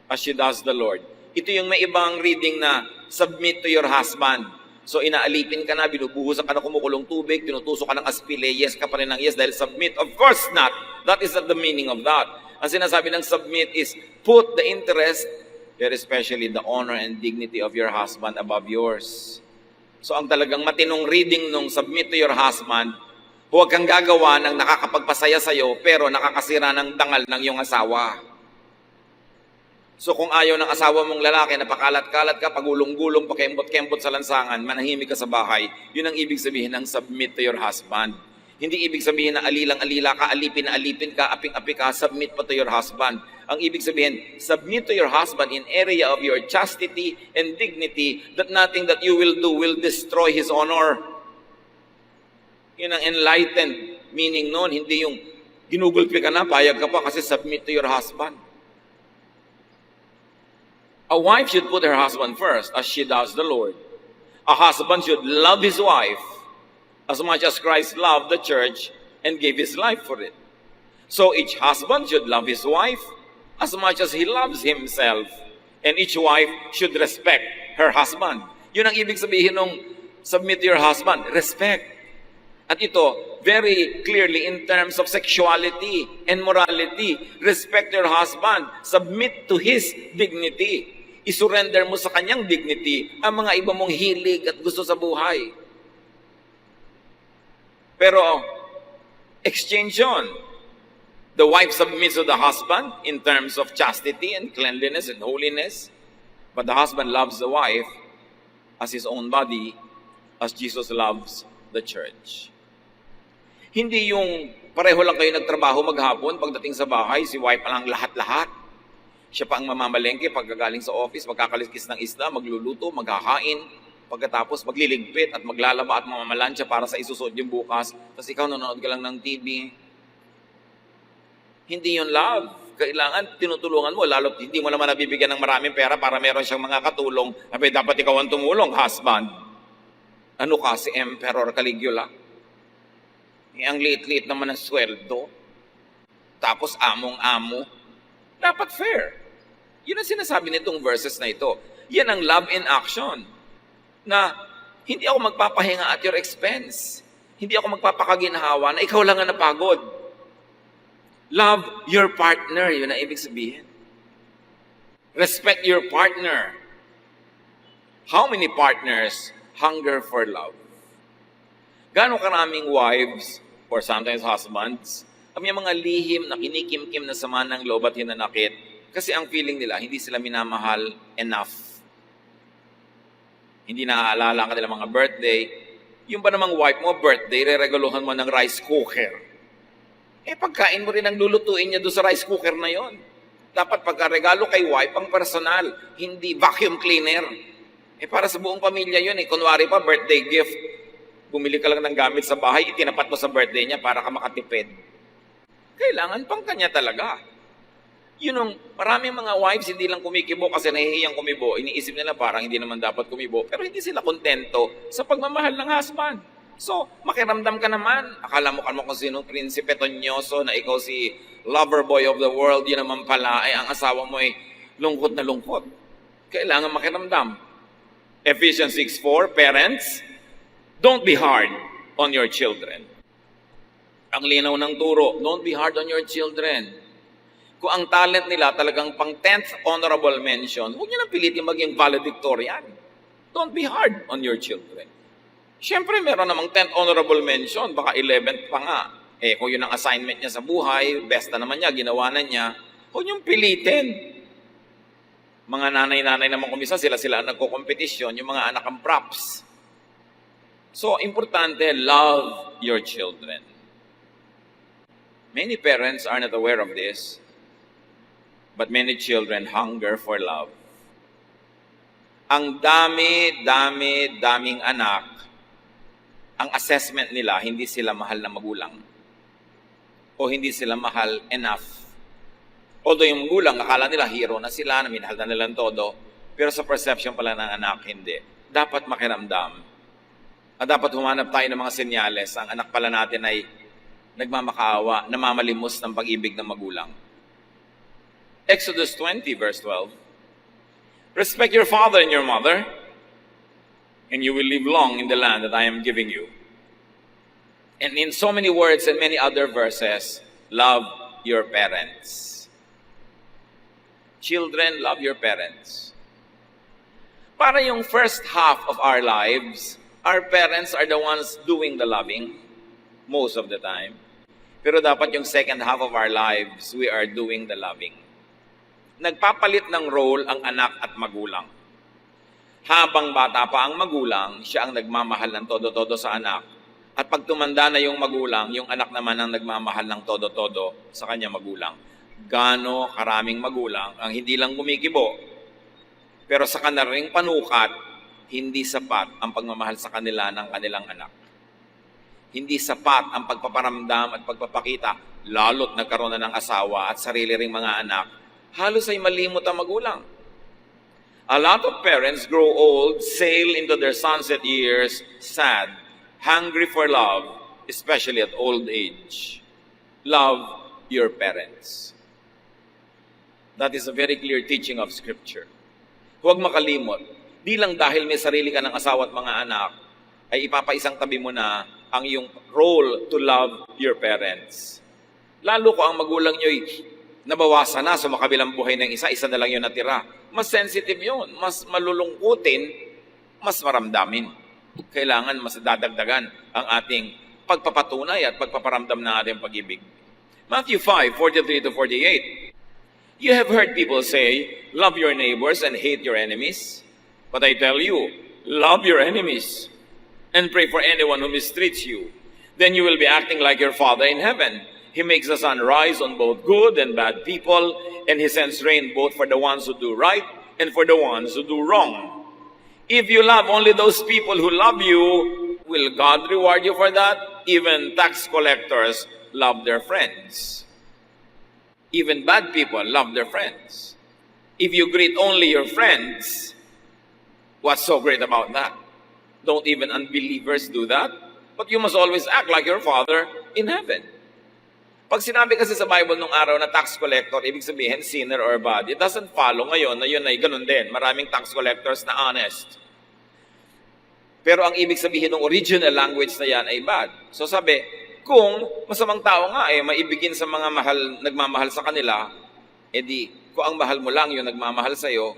as she does the Lord. Ito yung may ibang reading na submit to your husband. So inaalipin ka na, binubuhusan ka na kumukulong tubig, tinutusok ka ng aspile, yes ka pa rin ng yes dahil submit. Of course not. That is not the meaning of that. Ang sinasabi ng submit is put the interest, very especially the honor and dignity of your husband above yours. So ang talagang matinong reading nung submit to your husband, huwag kang gagawa ng nakakapagpasaya sa'yo pero nakakasira ng dangal ng iyong asawa. So kung ayaw ng asawa mong lalaki na pakalat-kalat ka, pagulong-gulong, pakembot-kembot sa lansangan, manahimik ka sa bahay, yun ang ibig sabihin ng submit to your husband. Hindi ibig sabihin na alilang-alila ka, alipin na alipin ka, aping-api ka, submit pa to your husband. Ang ibig sabihin, submit to your husband in area of your chastity and dignity that nothing that you will do will destroy his honor. Yun ang enlightened meaning nun, hindi yung ginugulpi ka na, payag ka pa kasi submit to your husband. A wife should put her husband first as she does the Lord. A husband should love his wife as much as Christ loved the church and gave his life for it. So each husband should love his wife as much as he loves himself. And each wife should respect her husband. Yun ang ibig sabihin ng submit to your husband, respect. At ito, very clearly in terms of sexuality and morality, respect your husband, submit to his dignity. Isurrender mo sa kanyang dignity ang mga iba mong hilig at gusto sa buhay. Pero, exchange yun. The wife submits to the husband in terms of chastity and cleanliness and holiness. But the husband loves the wife as his own body, as Jesus loves the church. Hindi yung pareho lang kayo nagtrabaho maghapon, pagdating sa bahay, si wife pa lang lahat-lahat. Siya pa ang mamamalengke pagkagaling sa office, magkakaliskis ng isda, magluluto, magkakain, pagkatapos magliligpit at maglalaba at mamamalansya para sa isusod yung bukas. Tapos ikaw nanonood ka lang ng TV. Hindi yun love. Kailangan tinutulungan mo, lalo hindi mo naman nabibigyan ng maraming pera para meron siyang mga katulong. Sabi, dapat ikaw ang tumulong, husband. Ano ka, si Emperor Caligula? Ang liit-liit naman ang sweldo. Tapos among-amo. Dapat fair. Yun ang sinasabi nitong verses na ito. Yan ang love in action. Na hindi ako magpapahinga at your expense. Hindi ako magpapakaginhawa na ikaw lang ang napagod. Love your partner. Yun ang ibig sabihin. Respect your partner. How many partners hunger for love? Gaano karaming wives or sometimes husbands ang mga lihim na kinikim-kim na sama ng loob at hinanakit kasi ang feeling nila hindi sila minamahal enough. Hindi naaalala ang kanilang mga birthday. Yung ba namang wife mo, birthday, re-regaluhan mo ng rice cooker. Pagkain mo rin ang lulutuin niya doon sa rice cooker na yon. Dapat pagka-regalo kay wife, ang personal, hindi vacuum cleaner. Para sa buong pamilya yun. Kunwari pa, birthday gift. Bumili ka lang ng gamit sa bahay, itinapat mo sa birthday niya para ka makatipid. Kailangan pang kanya talaga. Yun ang maraming mga wives hindi lang kumikibo kasi nahihiyang kumibo. Iniisip nila parang hindi naman dapat kumibo. Pero hindi sila kontento sa pagmamahal ng husband. So, makiramdam ka naman. Akala mo kung sinong prinsipe tonyoso na ikaw si lover boy of the world. Yun naman pala ay ang asawa mo ay lungkot na lungkot. Kailangan makiramdam. Ephesians 6:4, parents, don't be hard on your children. Ang linaw ng turo, don't be hard on your children. Kung ang talent nila talagang pang 10th honorable mention, huwag niyo nang pilitin maging valedictorian. Don't be hard on your children. Siyempre, meron namang 10th honorable mention, baka 11th pa nga. Kung yun ang assignment niya sa buhay, best na naman niya, ginawa na niya, huwag niyong pilitin. Mga nanay-nanay naman kumisa, sila ang nagko-kompetisyon, yung mga anak ang props. So, importante, love your children. Many parents are not aware of this, but many children hunger for love. Ang daming anak, ang assessment nila, hindi sila mahal na magulang. O hindi sila mahal enough. Although yung magulang, akala nila hero na sila, na minahal na nilang todo, pero sa perception pala ng anak, hindi. Dapat makiramdam. At dapat humanap tayo ng mga senyales. Ang anak pala natin ay nagmamakaawa, namamalimos ng pag-ibig ng magulang. Exodus 20, verse 12. Respect your father and your mother, and you will live long in the land that I am giving you. And in so many words and many other verses, love your parents. Children, love your parents. Para yung first half of our lives, our parents are the ones doing the loving most of the time. Pero dapat yung second half of our lives, we are doing the loving. Nagpapalit ng role ang anak at magulang. Habang bata pa ang magulang, siya ang nagmamahal ng todo-todo sa anak. At pag tumanda na yung magulang, yung anak naman ang nagmamahal ng todo-todo sa kanya magulang. Gaano karaming magulang ang hindi lang gumigibo, pero sa kanilang panukat, hindi sapat ang pagmamahal sa kanila ng kanilang anak. Hindi sapat ang pagpaparamdam at pagpapakita, lalo't nagkaroon na ng asawa at sarili ring mga anak, halos ay malimot ang magulang. A lot of parents grow old, sail into their sunset years, sad, hungry for love, especially at old age. Love your parents. That is a very clear teaching of Scripture. Huwag makalimot. Di lang dahil may sarili ka ng asawa at mga anak, ay ipapaisang tabi mo na ang iyong role to love your parents. Lalo ko ang magulang nyo'y nabawasan na sa makabilang buhay ng isa na lang yun natira. Mas sensitive yun, mas malulungkutin, mas maramdamin. Kailangan mas dadagdagan ang ating pagpapatunay at pagpaparamdam ng ating pag-ibig. Matthew 5:43-48. You have heard people say, love your neighbors and hate your enemies. But I tell you, love your enemies and pray for anyone who mistreats you. Then you will be acting like your Father in heaven. He makes the sun rise on both good and bad people, and He sends rain both for the ones who do right and for the ones who do wrong. If you love only those people who love you, will God reward you for that? Even tax collectors love their friends. Even bad people love their friends. If you greet only your friends, what's so great about that? Don't even unbelievers do that? But you must always act like your Father in heaven. Pag sinabi kasi sa Bible nung araw na tax collector, ibig sabihin sinner or bad, it doesn't follow ngayon na yun ay ganun din. Maraming tax collectors na honest. Pero ang ibig sabihin ng original language na yan ay bad. So sabi, kung masamang tao nga maibigin sa mga nagmamahal sa kanila, edi kung ang mahal mo lang yung nagmamahal sa'yo,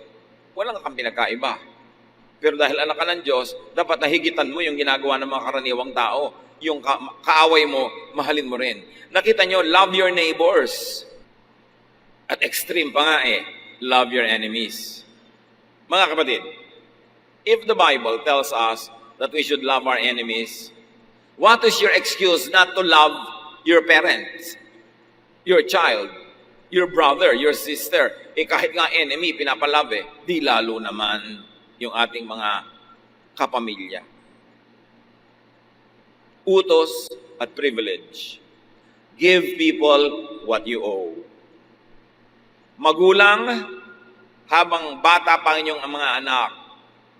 walang kang pinagkaiba. Pero dahil anak ka ng Diyos, dapat nahigitan mo yung ginagawa ng mga karaniwang tao. Yung kaaway mo, mahalin mo rin. Nakita nyo, love your neighbors. At extreme pa nga love your enemies. Mga kapatid, if the Bible tells us that we should love our enemies, what is your excuse not to love your parents, your child, your brother, your sister? Kahit nga enemy, pinapalove di lalo naman yung ating mga kapamilya. Utos at privilege. Give people what you owe. Magulang, habang bata pa inyong mga anak,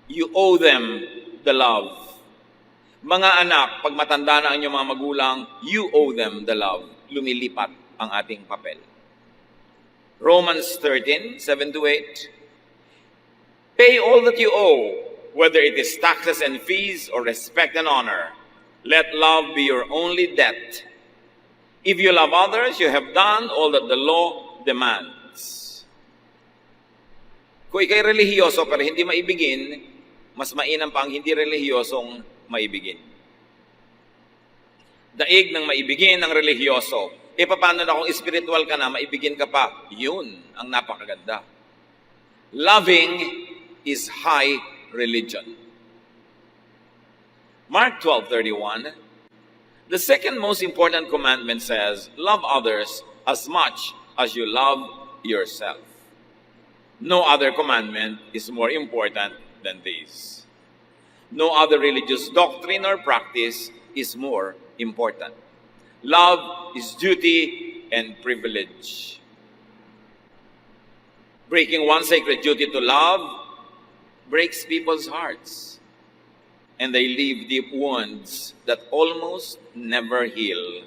you owe them the love. Mga anak, pag matanda na ang inyong mga magulang, you owe them the love. Lumilipat ang ating papel. Romans 13:7-8. Pay all that you owe, whether it is taxes and fees or respect and honor. Let love be your only debt. If you love others, you have done all that the law demands. Kung ikay relihiyoso pero hindi maibigin, mas mainam pa ang hindi relihiyosong maibigin. Daig ng maibigin ng relihiyoso. E paano na kung spiritual ka na, maibigin ka pa? Yun ang napakaganda. Loving is high religion. Mark 12:31, the second most important commandment says, love others as much as you love yourself. No other commandment is more important than this. No other religious doctrine or practice is more important. Love is duty and privilege. Breaking one sacred duty to love breaks people's hearts, and they leave deep wounds that almost never heal.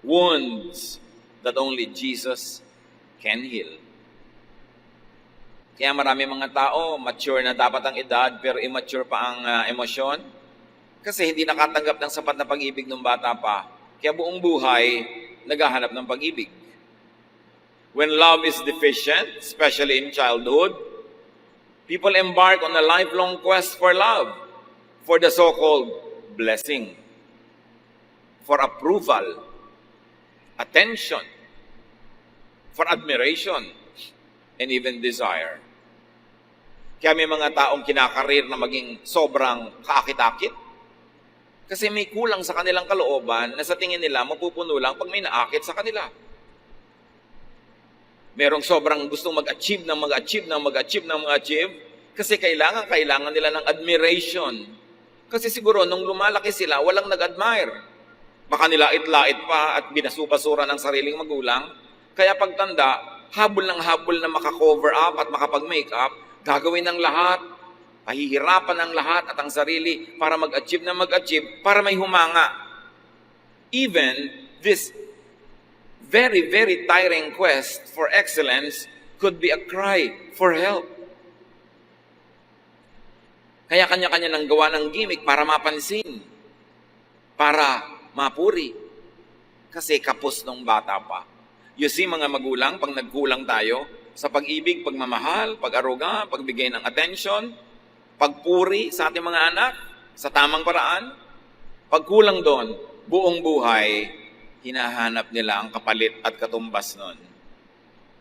Wounds that only Jesus can heal. Kaya marami mga tao, mature na dapat ang edad, pero immature pa ang emosyon. Kasi hindi nakatanggap ng sapat na pag-ibig ng bata pa. Kaya buong buhay, naghahanap ng pag-ibig. When love is deficient, especially in childhood, people embark on a lifelong quest for love, for the so-called blessing, for approval, attention, for admiration, and even desire. Kaya may mga taong kinakarir na maging sobrang kaakit-akit kasi may kulang sa kanilang kalooban na sa tingin nila mapupuno lang pag may naakit sa kanila. Merong sobrang gustong mag-achieve kasi kailangan nila ng admiration. Kasi siguro nung lumalaki sila, walang nag-admire. Baka nilait-lait pa at binasubasura ng sariling magulang. Kaya pagtanda, habol na maka-cover up at makapag-make-up, gagawin ng lahat, pahihirapan ng lahat at ang sarili para mag-achieve, para may humanga. Even this very, very tiring quest for excellence could be a cry for help. Kaya kanya-kanya nang gawa ng gimmick para mapansin, para mapuri. Kasi kapos ng bata pa. You see, mga magulang, pag nagkulang tayo sa pag-ibig, pagmamahal, pag-aruga, pagbigay ng attention, pagpuri sa ating mga anak, sa tamang paraan, pagkulang doon, buong buhay, hinahanap nila ang kapalit at katumbas nun.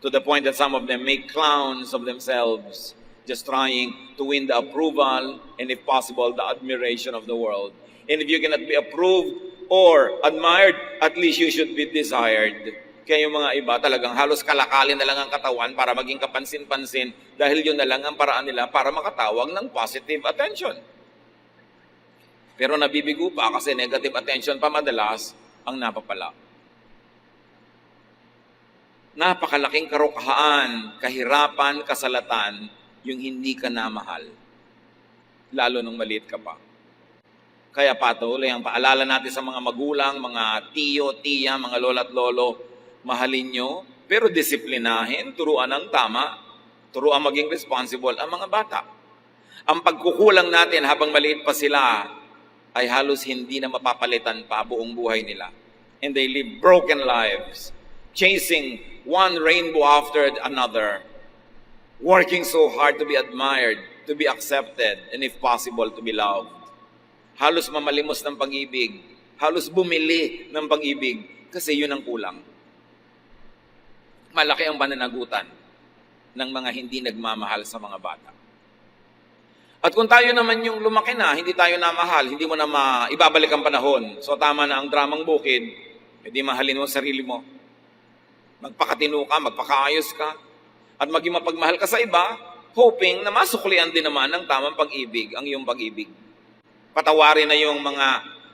To the point that some of them make clowns of themselves, just trying to win the approval and if possible, the admiration of the world. And if you cannot be approved or admired, at least you should be desired. Kaya yung mga iba talagang halos kalakalin na lang ang katawan para maging kapansin-pansin dahil yun na lang ang paraan nila para makatawag ng positive attention. Pero nabibigo pa kasi negative attention pa madalas ang napapala. Napakalaking karukahan, kahirapan, kasalatan, yung hindi ka namahal. Lalo nung maliit ka pa. Kaya patuloy ang paalala natin sa mga magulang, mga tiyo, tiya, mga lola at lolo, mahalin nyo, pero disiplinahin, turuan ng tama, turuan maging responsible ang mga bata. Ang pagkukulang natin habang maliit pa sila ay halos hindi na mapapalitan pa buong buhay nila. And they live broken lives, chasing one rainbow after another, working so hard to be admired, to be accepted, and if possible, to be loved. Halos mamalimos ng pag-ibig, halos bumili ng pag-ibig, kasi yun ang kulang. Malaki ang pananagutan ng mga hindi nagmamahal sa mga bata. At kung tayo naman yung lumaki na, hindi tayo namahal, hindi mo na ibabalik ang panahon. So tama na ang dramang bukid, hindi mahalin mo sarili mo. Magpakatino ka, magpakaayos ka, at maging mapagmahal ka sa iba, hoping na masuklian din naman ng tamang pag-ibig, ang iyong pag-ibig. Patawarin na yung mga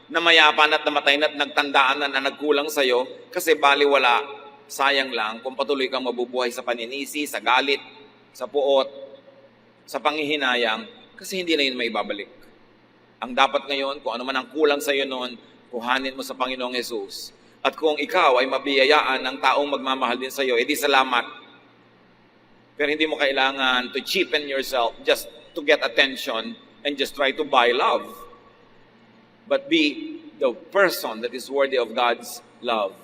namayapan at namatay na at nagtandaan na nagkulang sa'yo kasi baliwala. Sayang lang kung patuloy kang mabubuhay sa paninisi, sa galit, sa puot, sa panghihinayang, kasi hindi na yun may babalik. Ang dapat ngayon, kung ano man ang kulang sa iyo noon, kuhanin mo sa Panginoong Jesus. At kung ikaw ay mabiyayaan ng taong magmamahal din sa iyo, edi salamat. Pero hindi mo kailangan to cheapen yourself just to get attention and just try to buy love. But be the person that is worthy of God's love.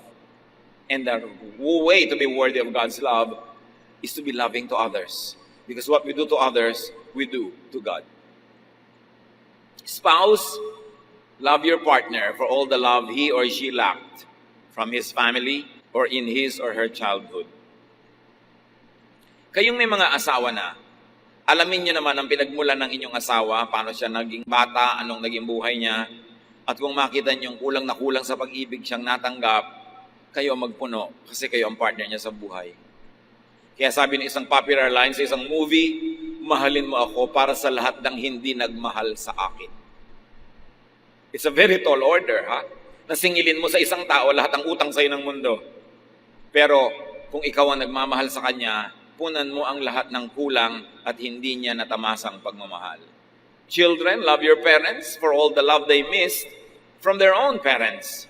And the way to be worthy of God's love is to be loving to others. Because what we do to others, we do to God. Spouse, love your partner for all the love he or she lacked from his family or in his or her childhood. Kayong may mga asawa na, alamin nyo naman ang pinagmulan ng inyong asawa, paano siya naging bata, anong naging buhay niya, at kung makita nyo kulang na kulang sa pag-ibig siyang natanggap, kayo magpuno kasi kayo ang partner niya sa buhay. Kaya sabi ng isang popular line sa isang movie, mahalin mo ako para sa lahat ng hindi nagmahal sa akin. It's a very tall order, ha? Nasingilin mo sa isang tao lahat ang utang sa'yo ng mundo. Pero kung ikaw ang nagmamahal sa kanya, punan mo ang lahat ng kulang at hindi niya natamasang pagmamahal. Children, love your parents for all the love they missed from their own parents.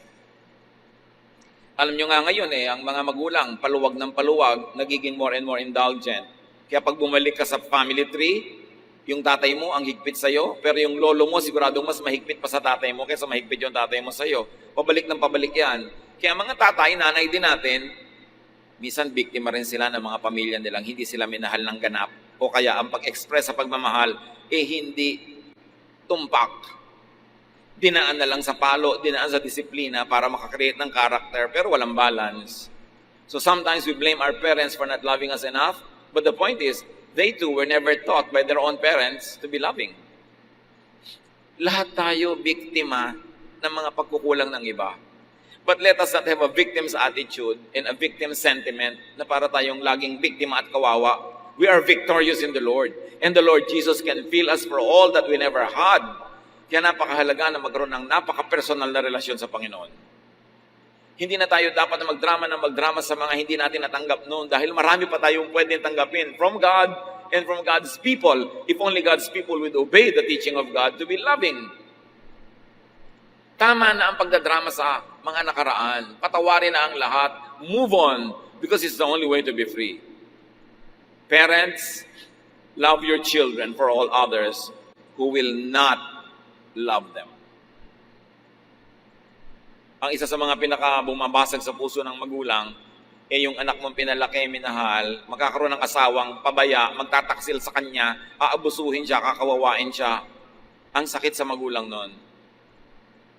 Alam nyo nga ngayon ang mga magulang, paluwag ng paluwag, nagiging more and more indulgent. Kaya pag bumalik ka sa family tree, yung tatay mo ang higpit sa'yo, pero yung lolo mo siguradong mas mahigpit pa sa tatay mo kaysa mahigpit yung tatay mo sa'yo. Pabalik ng pabalik yan. Kaya mga tatay, nanay din natin, minsan biktima rin sila ng mga pamilya nilang hindi sila minahal ng ganap o kaya ang pag-express sa pagmamahal hindi tumpak. Dinaan na lang sa palo, dinaan sa disiplina para makakreate ng character pero walang balance. So sometimes we blame our parents for not loving us enough, but the point is, they too were never taught by their own parents to be loving. Lahat tayo biktima ng mga pagkukulang ng iba. But let us not have a victim's attitude and a victim sentiment na para tayong laging biktima at kawawa. We are victorious in the Lord. And the Lord Jesus can fill us for all that we never had. Kaya napakahalaga na magkaroon ng napaka-personal na relasyon sa Panginoon. Hindi na tayo dapat na magdrama sa mga hindi natin natanggap noon dahil marami pa tayong pwedeng tanggapin from God and from God's people. If only God's people would obey the teaching of God to be loving. Tama na ang pagdadrama sa mga nakaraan. Patawarin na ang lahat. Move on because it's the only way to be free. Parents, love your children for all others who will not love them. Ang isa sa mga pinaka-bumabasag sa puso ng magulang, yung anak mong pinalaki, minahal, magkakaroon ng asawang pabaya, magtataksil sa kanya, aabusuhin siya, kakawawain siya. Ang sakit sa magulang nun.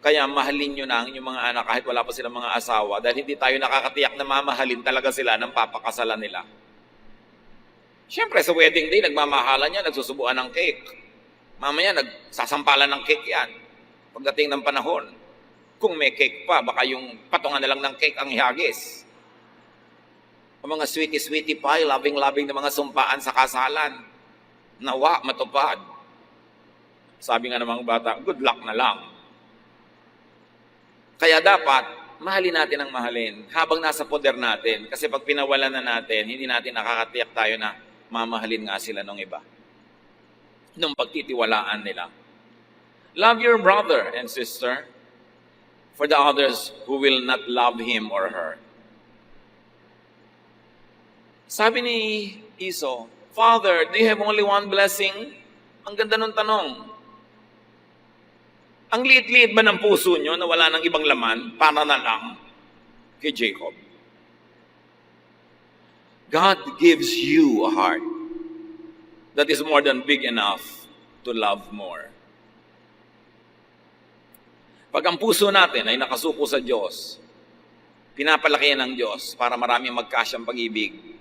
Kaya mahalin nyo na ang inyong mga anak kahit wala pa silang mga asawa dahil hindi tayo nakakatiyak na mamahalin talaga sila ng papakasalan nila. Siyempre, sa wedding day, nagmamahalan niya, nagsusubuan ng cake. Mamaya, nagsasampalan ng cake yan. Pagdating ng panahon, kung may cake pa, baka yung patungan na lang ng cake ang ihagis. Ang mga sweetie-sweetie pie, loving-loving na mga sumpaan sa kasalan. Nawa, matupad. Sabi nga ng mga bata, good luck na lang. Kaya dapat, mahalin natin ang mahalin habang nasa poder natin. Kasi pag pinawalan na natin, hindi natin nakakatiyak tayo na mamahalin nga sila ng iba. Nung pagtitiwalaan nila. Love your brother and sister for the others who will not love him or her. Sabi ni Iso, Father, do you have only one blessing? Ang ganda ng tanong. Ang liit-liit ba ng puso nyo na wala ng ibang laman para na lang kay Jacob? God gives you a heart that is more than big enough to love more. Pag ang puso natin ay nakasuko sa Diyos, pinapalaki ng Diyos para marami magkasyang pag-ibig,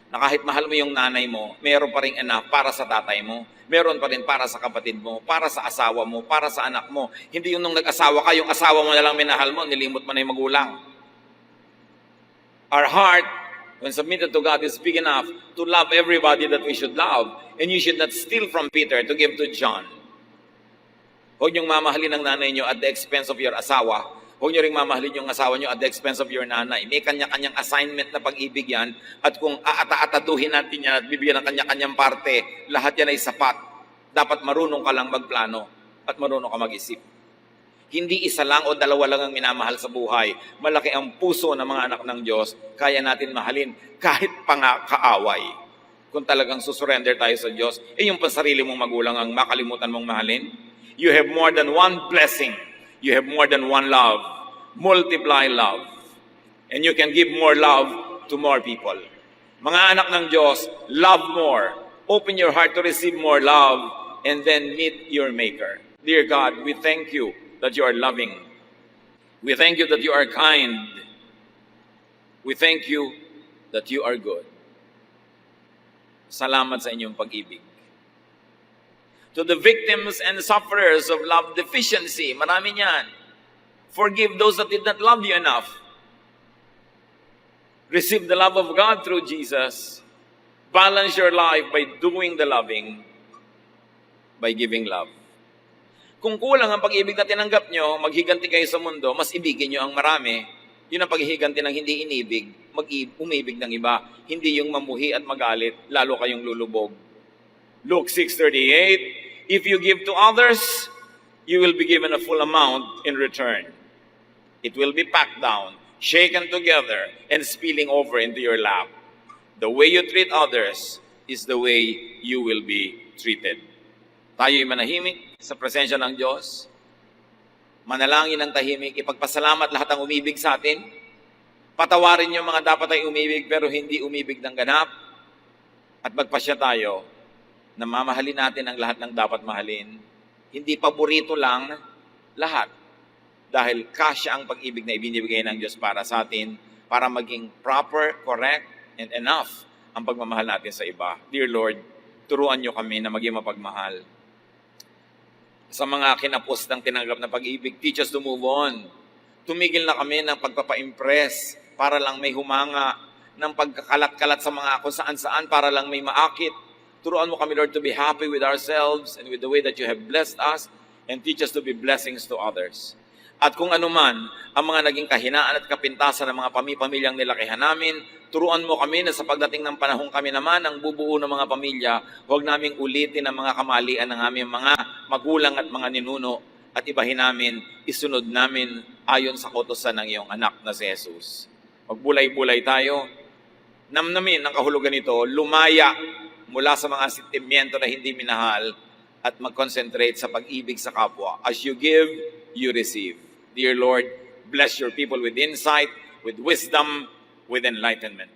na kahit mahal mo yung nanay mo, meron pa rin enough para sa tatay mo, meron pa rin para sa kapatid mo, para sa asawa mo, para sa anak mo. Hindi yung nung nag-asawa ka, yung asawa mo na lang minahal mo, nilimot mo na yung magulang. Our heart, when submitted to God, is big enough to love everybody that we should love. And you should not steal from Peter to give to John. Huwag niyong mamahalin ang nanay niyo at the expense of your asawa. Huwag niyo rin mamahalin yung asawa niyo at the expense of your nanay. May kanya-kanyang assignment na pag-ibig yan. At kung aata-ataduhin natin yan at bibigyan ng kanya-kanyang parte, lahat yan ay sapat. Dapat marunong ka lang magplano at marunong ka mag-isip. Hindi isa lang o dalawa lang ang minamahal sa buhay. Malaki ang puso ng mga anak ng Diyos. Kaya natin mahalin kahit pa nga kaaway. Kung talagang susurrender tayo sa Diyos, yung pansarili mong magulang ang makalimutan mong mahalin. You have more than one blessing. You have more than one love. Multiply love. And you can give more love to more people. Mga anak ng Diyos, love more. Open your heart to receive more love and then meet your Maker. Dear God, we thank you that you are loving. We thank you that you are kind. We thank you that you are good. Salamat sa inyong pag-ibig. To the victims and sufferers of love deficiency, marami niyan. Forgive those that did not love you enough. Receive the love of God through Jesus. Balance your life by doing the loving, by giving love. Kung kulang ang pag-ibig na tinanggap nyo, maghiganti kayo sa mundo, mas ibigin nyo ang marami. Yun ang paghihiganti ng hindi inibig, umibig ng iba. Hindi yung mamuhi at magalit, lalo kayong lulubog. Luke 6:38, if you give to others, you will be given a full amount in return. It will be packed down, shaken together, and spilling over into your lap. The way you treat others is the way you will be treated. Tayo'y manahimik sa presensya ng Diyos. Manalangin ng tahimik, ipagpasalamat lahat ang umibig sa atin. Patawarin yung mga dapat ay umibig pero hindi umibig ng ganap. At magpasya tayo na mamahalin natin ang lahat ng dapat mahalin. Hindi paborito lang lahat. Dahil kasya ang pag-ibig na ibinibigay ng Diyos para sa atin, para maging proper, correct, and enough ang pagmamahal natin sa iba. Dear Lord, turuan niyo kami na maging mapagmahal. Sa mga kinapos ng tinanggap na pag-ibig, teach us to move on. Tumigil na kami ng pagpapa-impress para lang may humanga, ng pagkakalat-kalat sa mga kung saan-saan para lang may maakit. Turuan mo kami, Lord, to be happy with ourselves and with the way that you have blessed us, and teach us to be blessings to others. At kung ano man ang mga naging kahinaan at kapintasan ng mga pamilyang nilakihan namin, turuan mo kami na sa pagdating ng panahon kami naman ang bubuo ng mga pamilya, huwag naming ulitin ang mga kamalian ng aming mga magulang at mga ninuno at ibahin namin, isunod namin ayon sa kautusan ng iyong anak na si Jesus. Magbulay-bulay tayo, namnamin ang kahulugan nito, lumaya mula sa mga sentimiento na hindi minahal at mag-concentrate sa pag-ibig sa kapwa. As you give, you receive. Dear Lord, bless your people with insight, with wisdom, with enlightenment.